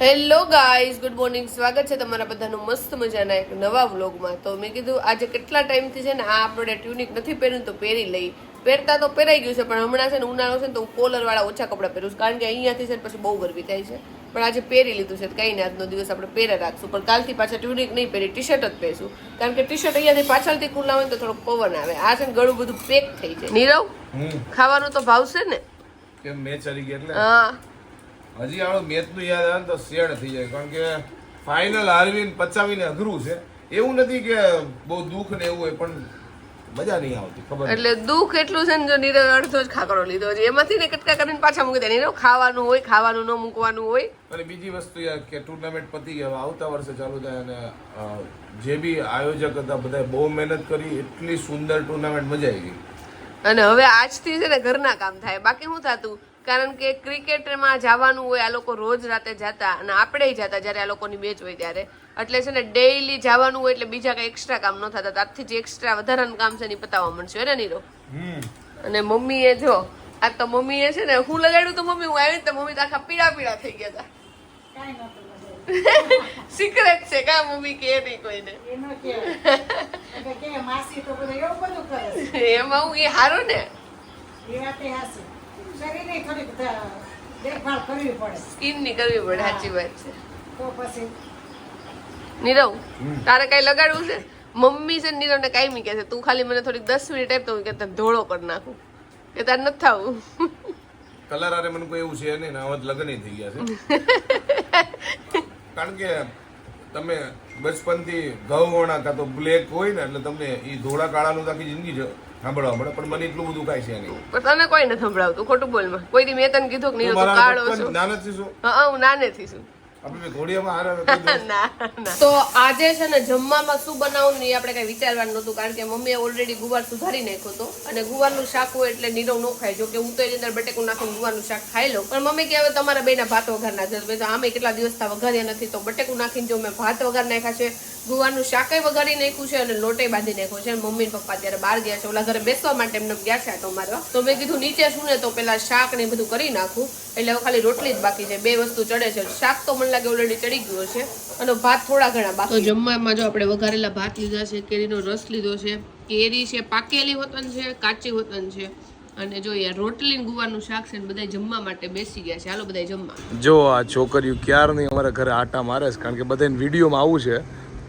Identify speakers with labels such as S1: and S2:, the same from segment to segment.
S1: Hello guys, good morning. સ્વાગત છે તમારા બધાનું મસ્ત મજાના એક નવા વ્લોગમાં. તો મેં કીધું આજે કેટલા ટાઈમથી છે ને આ આપણે ટ્યુનિક નથી પહેર્યું તો પહેરી લઈ. પહેરતા તો પહેરાઈ ગયું છે, પણ હમણાં છે ને ઉનાળો છે ને તો હું કોલરવાળા ઓછા કપડાં પહેરું છું, કારણ કે અહીંયાથી છે ને પછી બહુ ગરમી થાય છે. પણ આજે પહેરી લીધું છે, કંઈ ને આજનો દિવસ આપણે પહેરે રાખશું. પણ કાલથી પાછા ટ્યુનિક નહીં પહેરી, ટી શર્ટ જ પહેરશું, કારણ કે ટી શર્ટ અહીંયાથી પાછળથી ખુલ્લા હોય તો થોડોક પવન આવે. આ છે ને ગળું બધું પેક થઈ જાય. નીરવ, ખાવાનું તો ભાવશે ને?
S2: કેમ મેચ હારી ગઈ એટલે?
S1: હા,
S2: હજી આવો મેચ નું યાદ આવે તો શેડ થઈ જાય, કારણ કે ફાઇનલ હારવીને પચાવીને અઘરું છે. એવું નથી કે બહુ દુઃખ ને એવું હોય, પણ મજા નહીં આવતી. ખબર
S1: એટલે દુઃખ એટલું છે ને, જો નીરવ અડધો જ ખાકરો લીધો છે, એમાંથી ને કટકા કરીને પાછા મૂકી દે. નીરવ ખાવાનું હોય, ખાવાનું ન મૂકવાનું હોય.
S2: અને બીજી વસ્તુ યાર કે ટુર્નામેન્ટ પતી ગઈ, હવે આવતા વર્ષે ચાલુ થાય, અને જે બી આયોજક હતા બધા બહુ મહેનત કરી, એટલી સુંદર ટુર્નામેન્ટ, મજા આવી ગઈ.
S1: અને હવે આજથી છે ને ઘરના કામ થાય. બાકી શું થતું, કારણ કે ક્રિકેટમાં જવાનું હોય, આ લોકો રોજ રાતે જતા અને આપણે જતા જ્યારે આ લોકોની મેચ હોય ત્યારે. એટલે છે ને ડેઈલી જવાનું હોય, એટલે બીજા કઈ એક્સ્ટ્રા કામ ન થતા. ત્યારથી જે એક્સ્ટ્રા વધારાનું કામ છે ને પતાવવા મળશે ને નીરો. અને મમ્મીએ જો આ તો મમ્મીએ છે ને હું લગાડ્યું તો મમ્મી હું આવી તો મમ્મી તો આખા પીળા પીળા થઈ ગયા હતા. સિક્રેટ છે કા મમ્મી કે નહીં કોઈને? એમાં હું એ હારો ને સ્કિન ની કરવી પડે. સાચી વાત છે. નીરવ, તારે કઈ લગાડવું છે? મમ્મી છે નીરવ ને કઈ કે છે તું ખાલી મને થોડીક 10 મિનિટ આપ તો કે તને ધોળો કરી નાખું, કે તારે નથી થવું.
S2: કલર આરે મને કોઈ એવું છે નહીં ને, હવે લગ્ન થઈ ગયા છે. કારણ કે તમે બચપનથી ઘઉં કાં તો બ્લેક હોય ને, એટલે તમને એ ધોળા કાળાનું આખી જિંદગી સાંભળવા મળે. પણ મને એટલું બધું કાંઈ છે નહીં.
S1: પણ તને કોઈ નથી સંભળાવતું, ખોટું બોલમાં. કોઈ દી મેં તને કીધું કે નીરવ તું કાળો છો?
S2: નાનેથી શું?
S1: હા, હું નાનેથી છું. તો આજે છે ને જમવામાં શું બનાવવું ને આપણે કઈ વિચારવાનું નતું, કારણ કે મમ્મીએ ઓલરેડી ગુવાર સુધારી નાખ્યો હતો, અને ગુવારનું શાક હોય એટલે નીરવ નો ખાય. જો કે હું તો એની અંદર બટેકું નાખીને ગુવારનું શાક ખાઈ લઉં, પણ મમ્મી કે હવે તમારા બેના ભાત વઘારના જશે. તો આમે કેટલા દિવસ વઘાર્યા નથી, તો બટેકું નાખીને જો મેં ભાત વઘાર નાખ્યા છે, ગુવારનું શાકે વઘારી નાખ્યું છે, અને લોટે બાંધી નાખ્યો છે. મમ્મી પપ્પા ત્યારે બહાર ગયા છે, ઓલા ઘરે બેસવા માટે એમને ગયા છે આટો મારવા. તો મેં કીધું નીચે શું ને તો પેલા શાક ને બધું કરી નાખું, એટલે હવે ખાલી રોટલી જ બાકી છે. 2 વસ્તુ ચડે છે. શાક તો મને લાગે ઓલરેડી ચડી ગયો છે, અને ભાત થોડા ઘણા બાકી. તો જમવામાં જો આપણે વઘારેલા ભાત લીધા છે, કેરીનો રસ લીધો છે, કેરી છે, પાકેલી હોતન છે, કાચી હોતન છે, અને જો યાર રોટલી ગુવારનું શાક છે, ને બધા જમવા માટે બેસી ગયા છે. હાલો બધા જમવા.
S2: જો આ છોકરીઓ ક્યારની અમારા ઘરે આટા મારે છે, કારણ કે બધાને વિડીયોમાં આવું છે.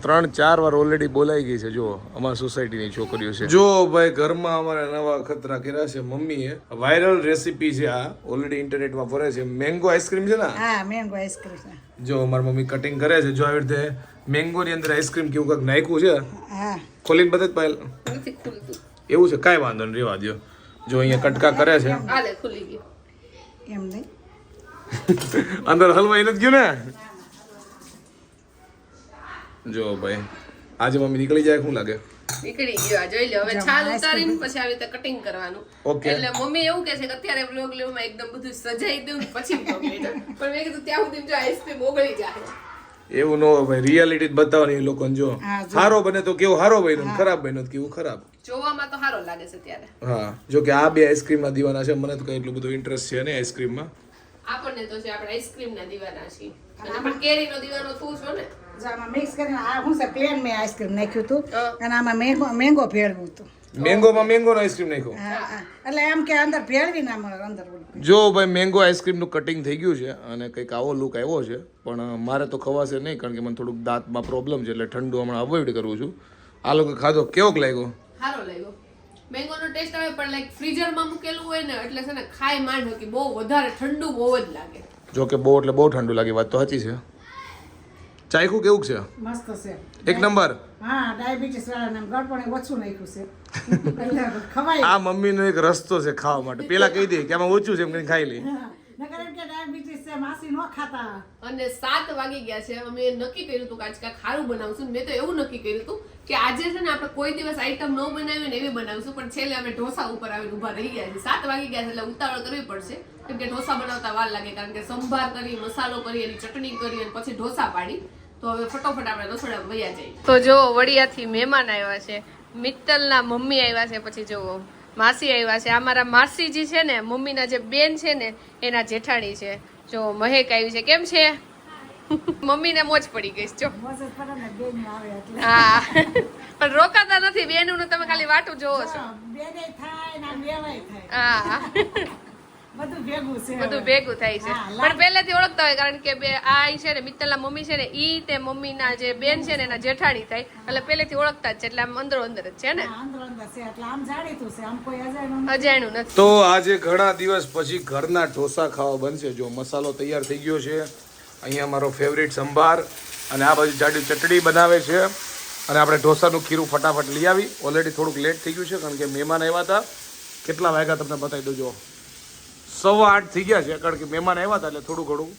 S2: 3-4 વાર ઓલરેડી બોલાઈ ગઈ છે. જો અમારા સોસાયટીની છોકરીઓ છે. જો ભાઈ ઘરમાં અમારે નવા ખતરા કર્યા છે મમ્મીએ. વાયરલ રેસીપી છે આ, ઓલરેડી ઇન્ટરનેટમાં ફરે છે. મેંગો આઈસ્ક્રીમ છે ને? હા, મેંગો આઈસ્ક્રીમ. જો અમારી મમ્મી કટિંગ કરે છે. જો આવી રીતે મેંગો ની અંદર આઈસ્ક્રીમ કેવું કંઈક નાખ્યું છે. હા, ખોલીને બતાવ પાયલ. નથી ખુલતું. એવું છે, કાંઈ વાંધો નહીં, રેવા દો. જો અહીંયા કટકા કરે છે. આલે ખુલી ગયું. એમ નહીં અંદર હલવાઈ નથી ગયું ને? જો ભાઈ આજે મમ્મી નીકળી જાય, શું લાગે?
S1: નીકળી ગયો. જોઈ લો, હવે છાલ ઉતારીને પછી આવી રીતે કટિંગ કરવાનું. એટલે મમ્મી એવું કે છે કે અત્યારે વ્લોગ લેવામાં એકદમ બધું સજાઈ દઉં પછી વ્લોગ લેજો, પણ મેં કીધું ત્યાં સુધી જો આઈસ્ક્રીમ ઓગળી જાય. એવું
S2: નો ભાઈ, રિયાલિટી બતાવવાની એ લોકોને. જો સારો બને તો કેવું સારો બન્યો, ખરાબ બન્યો તો કેવું ખરાબ.
S1: જોવામાં તો સારો લાગે છે ત્યારે.
S2: હા, જો કે આ 2 આઈસ્ક્રીમ ના દીવાના છે. મને તો કઈ એટલું બધું ઇન્ટરેસ્ટ છે ને આઈસ્ક્રીમમાં.
S1: આપણને તો છે આપણે આઈસ્ક્રીમ ના દીવાના છીએ, અને પણ કેરીનો દીવાનો તું છો ને.
S3: આમાં મિક્સ કરીને આ હું છે પ્લેન મેં આઈસ્ક્રીમ નાખ્યું હતું, અને આમાં મેંગો ભેળવ્યું હતું.
S2: મેંગોમાં મેંગોનો આઈસ્ક્રીમ નાખ્યો,
S3: એટલે એમ કે અંદર ભેળવીને આમાં અંદર.
S2: જો ભાઈ મેંગો આઈસ્ક્રીમ નું કટિંગ થઈ ગયું છે, અને કંઈક આવો લુક આવ્યો છે. પણ મારે તો ખવાશે નહીં, કારણ કે મને થોડુંક દાંતમાં પ્રોબ્લેમ છે, એટલે ઠંડુ હમણાં અવોઇડ કરું છું. આ લોકો ખાધો કેવોક લાગ્યો?
S1: સારો લાગ્યો. મેંગોનો ટેસ્ટ આવે, પણ લાઈક ફ્રીઝરમાં મૂકેલું હોય ને એટલે છે ને ખાઈ માંડ કે બહુ વધારે ઠંડુ બહુ જ લાગે.
S2: જો કે બહુ એટલે બહુ ઠંડુ લાગે, વાત તો સાચી છે. ચાયખું કેવું છે?
S3: મસ્ત છે,
S2: એક નંબર.
S3: હા, ડાયાબિટીસ વાળાને ગળપણ ઓછું નાખ્યું છે એટલે ખવાય.
S2: આ મમ્મીનો એક રસ્તો છે ખાવા માટે. પેલા કહી દે કે આમાં ઓછું છે એમ કરીને ખાઈ લે.
S3: નકર એમ કે ડાયાબિટીસ છે, માસી નો ખાતા.
S1: અને 7 વાગી ગયા છે. અમે નક્કી કર્યું હતું કે આજ કાંઈક ખારું બનાવશું. મેં તો એવું નક્કી કર્યું હતું કે આજે છે ને આપણે કોઈ દિવસ આઈટમ ન બનાવીને એવી બનાવશું, પણ છેલ્લે અમે ઢોસા ઉપર આવીને ઉભા રહી ગયા છે. 7 વાગી ગયા છે એટલે ઉતાવળ કરવી પડશે, કેમ કે ઢોસા બનાવતા વાર લાગે, કારણ કે સંભાર કરી, મસાલો કરી, એની ચટણી કરી અને પછી ઢોસા પાડી. તો હવે ફટાફટ આપણે રસોડામાં વયા જઈએ. તો જો વડિયાથી મહેમાન આવ્યા છે, મિત્તલના મમ્મી આવ્યા છે, પછી જો માસી આવ્યા છે. આ મારા માસીજી છે ને, મમ્મીના જે બેન છે ને એના જેઠાણી છે. જો મહેક આવી છે. કેમ છે? મમ્મીને મોજ પડી ગઈ છે જો
S3: મોજ જ પડે ને બેન આવે એટલે
S1: હા પણ રોકાતા નથી બેનું તમે ખાલી વાટું જોવો છો
S3: બેને થાય ને લેવાય થાય
S1: હા
S3: બધું ભેગું છે
S1: બધું ભેગું થાય છે
S3: હા,
S1: પણ પહેલેથી ઓળખતા હોય કારણ કે બે આ ઈ છે ને મિત્તલના મમ્મી છે ને ઈ તે મમ્મીના જે બેન છે ને એના જેઠાણી થાય એટલે પહેલેથી ઓળખતા જ છે એટલે આમ અંદરો અંદર જ છે ને
S3: અંદર અંદર છે એટલે આમ જાણીતું છે આમ કોઈ અજાણ્યું
S1: અજાણ્યું નથી
S2: તો આજે ઘણા દિવસ પછી ઘરના ઢોસા ખાવા બનશે જો મસાલો તૈયાર થઈ ગયો છે અહીંયા મારો ફેવરિટ સંભાર અને આ બાજુ જાડી ચટણી બનાવે છે અને આપણે ઢોસાનું ખીરું ફટાફટ લઈ આવી ઓલરેડી થોડુંક લેટ થઈ ગયું છે કારણ કે મહેમાન આવ્યા હતા કેટલા વાગ્યા તમને બતાવી દઉં જો 7:15 થઈ ગયા છે કારણ કે મહેમાન આવ્યા હતા એટલે થોડું ઘણું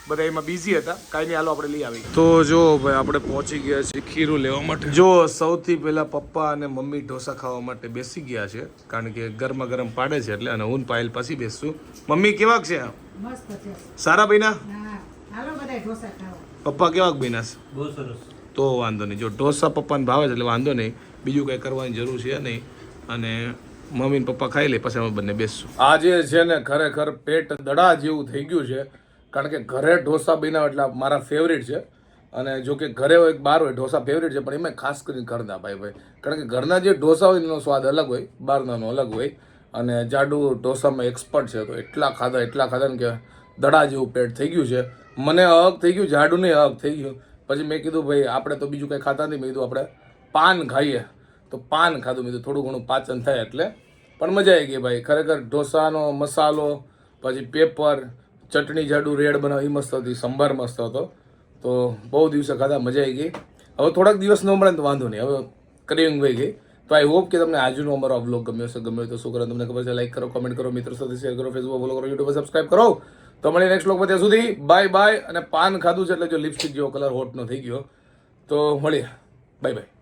S2: બધા એમાં બિઝી હતા કાંઈ નહીં હાલો આપણે લઈ આવી તો જો ભાઈ આપણે પહોંચી ગયા છીએ ખીરું લેવા માટે જો સૌથી પહેલા પપ્પા અને મમ્મી ઢોસા ખાવા માટે બેસી ગયા છે કારણ કે ગરમા ગરમ પાડે છે એટલે અને હું પાયલ પાછી બેસશું મમ્મી કેવાક છે
S3: મસ્ત છે
S2: સારા બન્યા
S3: હા હાલો બધા ઢોસા ખાવા
S2: પપ્પા કેવાક બન્યા છે
S4: બહુ સરસ
S2: તો વાંધો નહીં જો ઢોસા પપ્પાને ભાવે છે એટલે વાંધો નહીં બીજું કંઈ કરવાની જરૂર છે નહીં અને મમ્મી ને પપ્પા ખાઈ લે પછી અમે બંને બેસશું આજે છે ને ખરેખર પેટ દડા જેવું થઈ ગયું છે કારણ કે ઘરે ઢોસા બનાવે એટલે મારા ફેવરિટ છે અને જો કે ઘરે હોય કે બહાર હોય ઢોસા ફેવરિટ છે પણ એમાં ખાસ કરીને ઘરના ભાઈ કારણ કે ઘરના જે ઢોસા હોય એનો સ્વાદ અલગ હોય બહારનાનો અલગ હોય અને જાડુ ઢોસામાં એક્સપર્ટ છે તો એટલા ખાધા ને કે દડા જેવું પેટ થઈ ગયું છે મને હક થઈ ગયું જાડું નહીં હક થઈ ગયું પછી મેં કીધું ભાઈ આપણે તો બીજું કંઈ ખાતા નહીં મેં કીધું આપણે પાન ખાઈએ તો પાન ખાધું મેં થોડું ઘણું પાચન થાય એટલે પણ મજા આવી ગઈ ભાઈ ખરેખર ઢોસાનો મસાલો પછી પેપર ચટણી જાડું રેડ બનાવી એ મસ્ત હતી સંભાર મસ્ત હતો તો બહુ દિવસે ખાધા મજા આવી ગઈ હવે થોડાક દિવસ ન મળે તો વાંધો નહીં હવે ક્રેવિંગ વહી ગઈ તો આઈ હોપ કે તમને આજનો અમારો આ વ્લોગ ગમ્યો હશે ગમ્યો તો શું કરો તમને ખબર છે લાઈક કરો કમેન્ટ કરો મિત્રો સાથે શેર કરો ફેસબુક ફોલો કરો યુટ્યુબ સબસ્ક્રાઈબ કરો તો મળી નેક્સ્ટ વ્લોગ ત્યાં સુધી બાય બાય અને પાન ખાધું છે એટલે જો લિપસ્ટિક જેવો કલર હોટ નો થઈ ગયો તો મળીએ બાય બાય